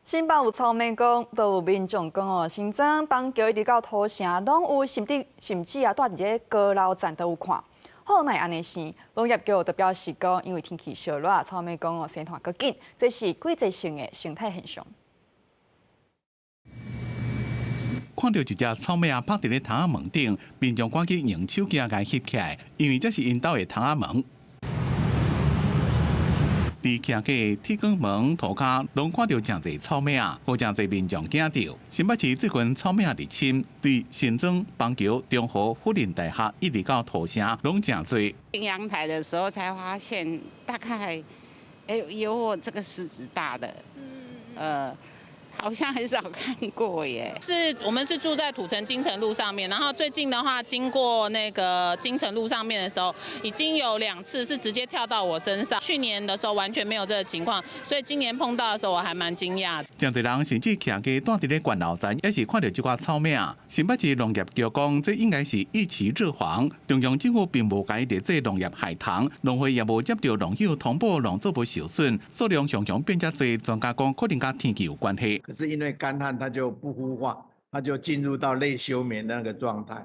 新北有草莓讲，都有民众讲哦，新增邦桥一直到土城，拢有甚至住伫咧高楼站都有看。好奈安尼是，农业局就表示讲，因为天气烧热，草莓讲哦生团更紧，这是季节性的生态现象。看到一只草莓趴伫咧窗仔门顶，民众赶紧用手机甲翕起来，因为这是因兜的窗仔门。 伫徛个铁管门涂骹，拢看到真侪草莓啊，好真侪民众惊到。新北市最近草莓啊入侵，对新庄、邦桥、中和、福林大厦一直到土城，拢真侪。进阳台的时候才发现，大概有我这个狮子大的，好像很少看过耶。我们是住在土城金城路上面，然后最近的话，经过那个金城路上面的时候，已经有2次是直接跳到我身上。去年的时候完全没有这个情况，所以今年碰到的时候我还蛮惊讶的。真侪人甚至徛个住伫咧悬楼站，也是看到这款草莓啊。新北市农业局讲，这应该是一期日黄，中央政府并无解列这农业害糖，农会也无接到农友通报农作物受损，数量常常变较侪。专家讲，可能甲天气有关系。 可是因为干旱，它就不孵化，它就进入到类休眠的那个状态。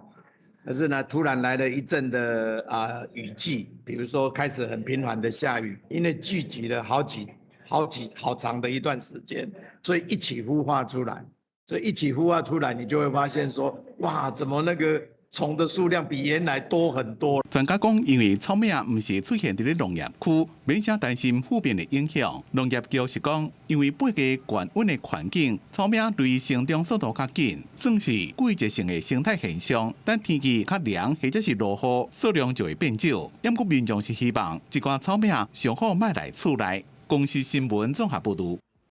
可是呢，突然来了一阵的雨季，比如说开始很频繁的下雨，因为聚集了好长的一段时间，所以一起孵化出来。所以一起孵化出来，你就会发现说，哇，怎么那个虫的数量比原来多很多。专家讲，因为草莓啊，唔是出现伫咧农业区，免啥担心负面的影响。农业局是讲，因为八个高温的环境，草莓啊对成长速度较紧，算是季节性的生态现象。但天气较凉或者是落雨，数量就会变少。不过民众是希望，一寡草莓啊上好卖来厝内。公司新闻综合报道。